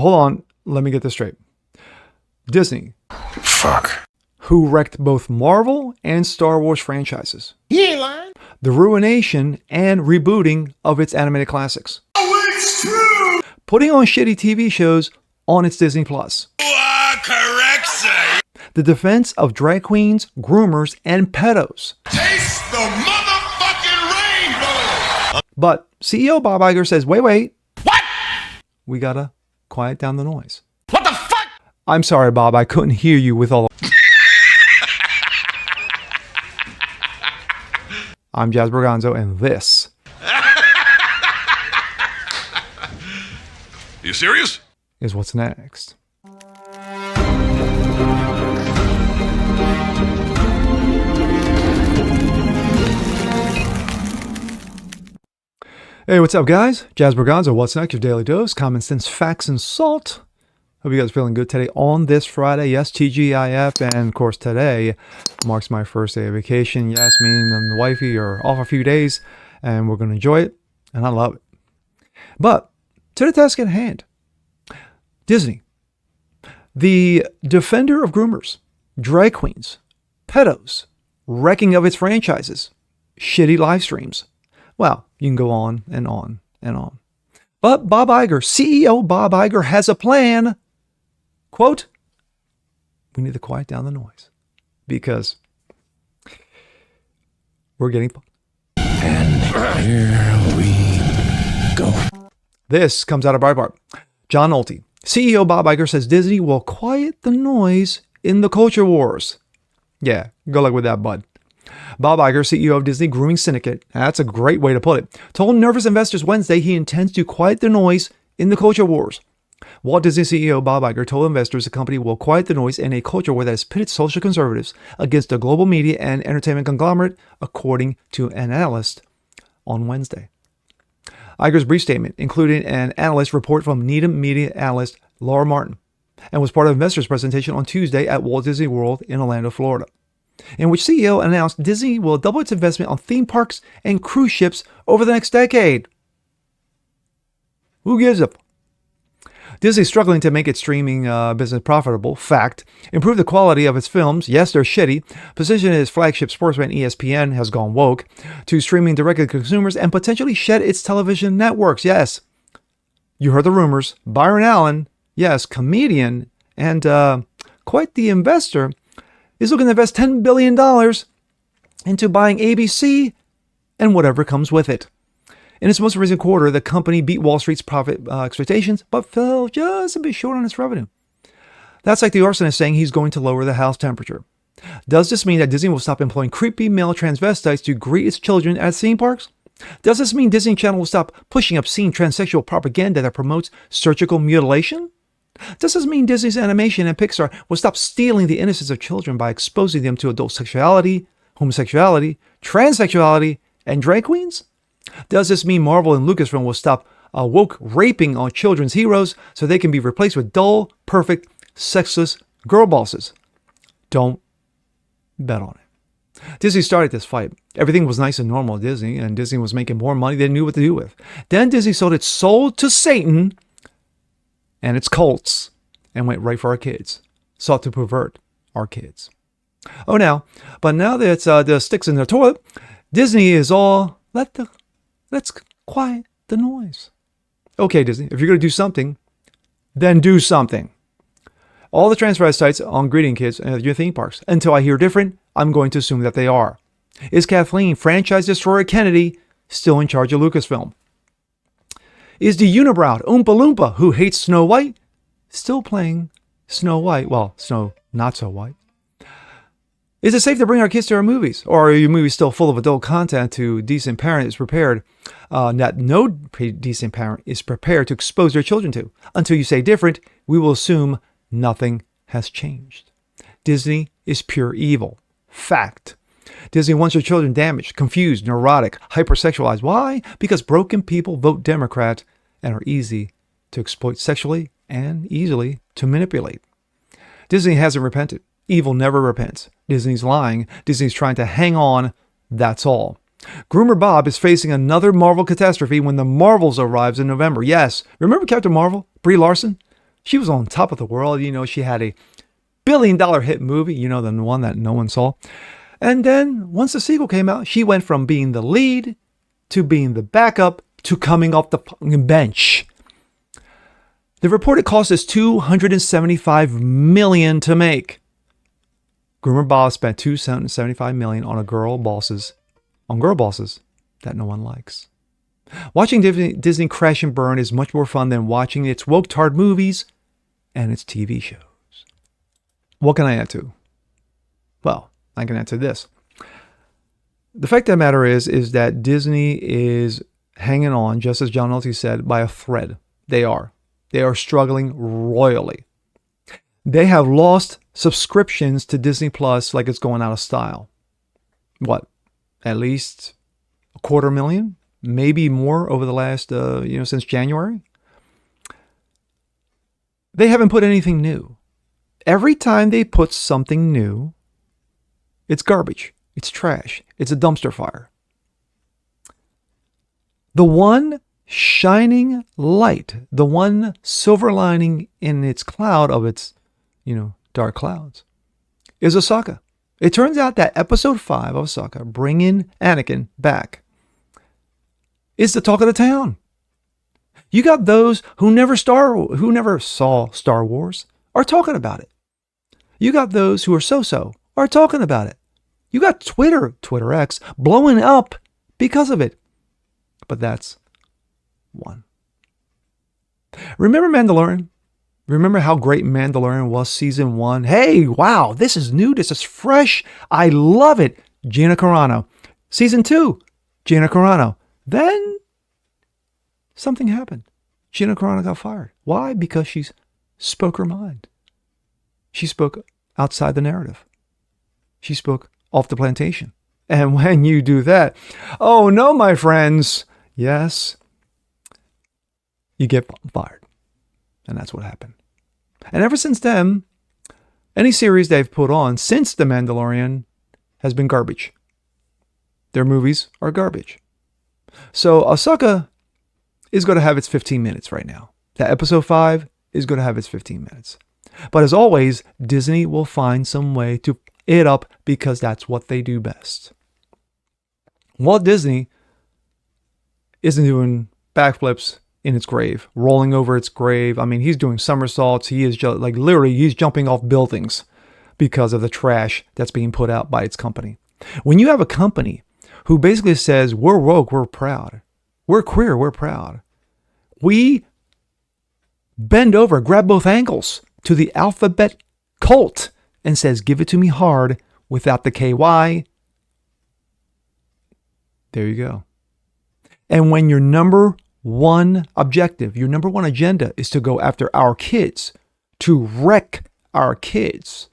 hold on, let me get this straight. Disney. Fuck. Who wrecked both Marvel and Star Wars franchises. He ain't lying. The ruination and rebooting of its animated classics. Oh, it's true. Putting on shitty TV shows on its Disney Plus. Correct, sir. The defense of drag queens, groomers, and pedos. Taste the motherfucking rainbow. But CEO Bob Iger says, wait. What? We gotta quiet down the noise. What the fuck? I'm sorry, Bob, I couldn't hear you with all the... I'm Jazz Berganzo, and this... You serious? ...is what's next. Hey, what's up, guys? Jazz Berganzo, what's next? Your daily dose, common sense, facts, and salt. Hope you guys are feeling good today on this Friday. Yes, TGIF, and of course today marks my first day of vacation. Yes, me and the wifey are off a few days, and we're going to enjoy it, and I love it. But to the task at hand, Disney, the defender of groomers, drag queens, pedos, wrecking of its franchises, shitty live streams. Well, you can go on and on and on. But Bob Iger, CEO Bob Iger, has a plan. Quote, we need to quiet down the noise because we're getting... And here we go. This comes out of Breitbart. John Nolte, CEO Bob Iger says Disney will quiet the noise in the culture wars. Yeah, good luck with that, bud. Bob Iger, CEO of Disney Grooming Syndicate, that's a great way to put it, told nervous investors Wednesday he intends to quiet the noise in the culture wars. Walt Disney CEO Bob Iger told investors the company will quiet the noise in a culture war that has pitted social conservatives against the global media and entertainment conglomerate, according to an analyst on Wednesday. Iger's brief statement included an analyst report from Needham media analyst Laura Martin and was part of investors' presentation on Tuesday at Walt Disney World in Orlando, Florida, in which CEO announced Disney will double its investment on theme parks and cruise ships over the next decade. Who gives a... Disney's struggling to make its streaming business profitable. Fact. Improve the quality of its films. Yes, they're shitty. Position its flagship sports brand ESPN has gone woke. To streaming directly to consumers and potentially shed its television networks. Yes. You heard the rumors. Byron Allen, yes, comedian and quite the investor, is looking to invest $10 billion into buying ABC and whatever comes with it. In its most recent quarter, the company beat Wall Street's profit expectations, but fell just a bit short on its revenue. That's like the arsonist saying he's going to lower the house temperature. Does this mean that Disney will stop employing creepy male transvestites to greet its children at theme parks? Does this mean Disney Channel will stop pushing obscene transsexual propaganda that promotes surgical mutilation? Does this mean Disney's animation and Pixar will stop stealing the innocence of children by exposing them to adult sexuality, homosexuality, transsexuality, and drag queens? Does this mean Marvel and Lucasfilm will stop woke raping on children's heroes so they can be replaced with dull, perfect, sexless girl bosses? Don't bet on it. Disney started this fight. Everything was nice and normal at Disney, and Disney was making more money than it knew what to do with. Then Disney sold its soul to Satan and its cults and went right for our kids. Sought to pervert our kids. Oh, now that the sticks in the toilet, Disney is all, let's quiet the noise. Okay, Disney, if you're going to do something, then do something. All the transvestites on greeting kids at your theme parks. Until I hear different, I'm going to assume that they are. Is Kathleen, franchise destroyer Kennedy, still in charge of Lucasfilm? Is the unibrow Oompa Loompa, who hates Snow White, still playing Snow White? Well, Snow not so white. Is it safe to bring our kids to our movies? Or are your movies still full of adult content to decent parent is prepared, that no decent parent is prepared to expose their children to? Until you say different, we will assume nothing has changed. Disney is pure evil. Fact. Disney wants your children damaged, confused, neurotic, hypersexualized. Why? Because broken people vote Democrat and are easy to exploit sexually and easily to manipulate. Disney hasn't repented. Evil never repents. Disney's lying. Disney's trying to hang on. That's all. Groomer Bob is facing another Marvel catastrophe when the Marvels arrives in November. Yes, remember Captain Marvel, Brie Larson? She was on top of the world. She had a billion-dollar hit movie, the one that no one saw. And then once the sequel came out, she went from being the lead to being the backup to coming off the bench. The reported cost is $275 million to make. Groomer Bob spent $275 million on girl bosses that no one likes. Watching Disney crash and burn is much more fun than watching its woke-tard movies and its TV shows. What can I add to? Well, I can add to this. The fact of the matter is that Disney is hanging on, just as John Nolte said, by a thread. They are. They are struggling royally. They have lost subscriptions to Disney Plus like it's going out of style. What? At least 250,000? Maybe more over the last, since January? They haven't put anything new. Every time they put something new, it's garbage. It's trash. It's a dumpster fire. The one shining light, the one silver lining in its cloud of its, dark clouds, is Ahsoka. It turns out that episode 5 of Ahsoka, bringing Anakin back, is the talk of the town. You got those who never saw Star Wars are talking about it. You got those who are so-so are talking about it. You got Twitter X, blowing up because of it. But that's one. Remember Mandalorian? Remember how great Mandalorian was season 1? Hey, wow, this is new. This is fresh. I love it. Gina Carano. Season 2, Gina Carano. Then something happened. Gina Carano got fired. Why? Because she spoke her mind. She spoke outside the narrative. She spoke off the plantation. And when you do that, oh no, my friends, yes, you get fired. And that's what happened. And ever since then, any series they've put on since The Mandalorian has been garbage. Their movies are garbage. So Ahsoka is going to have its 15 minutes right now. That episode 5 is going to have its 15 minutes. But as always, Disney will find some way to it up because that's what they do best. Walt Disney isn't doing backflips in its grave, rolling over its grave. I mean, he's doing somersaults. He is just he's jumping off buildings because of the trash that's being put out by its company. When you have a company who basically says, we're woke, we're proud. We're queer, we're proud. We bend over, grab both ankles to the alphabet cult and says, give it to me hard without the KY. There you go. And when your number one objective, your number one agenda is to go after our kids, to wreck our kids,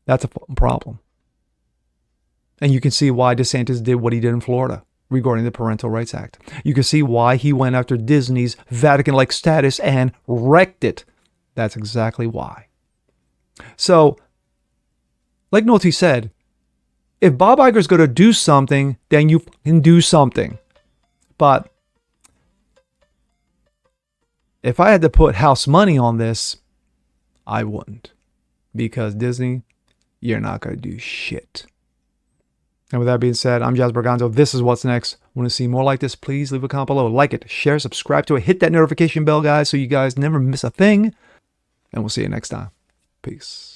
that's a problem. And you can see why DeSantis did what he did in Florida regarding the Parental Rights Act. You can see why he went after Disney's Vatican-like status and wrecked it. That's exactly why. So, like Nolte said, if Bob Iger's going to do something, then you can do something. But if I had to put house money on this, I wouldn't. Because Disney, you're not going to do shit. And with that being said, I'm Jazz Berganzo. This is What's Next. Want to see more like this? Please leave a comment below. Like it, share, subscribe to it. Hit that notification bell, guys, so you guys never miss a thing. And we'll see you next time. Peace.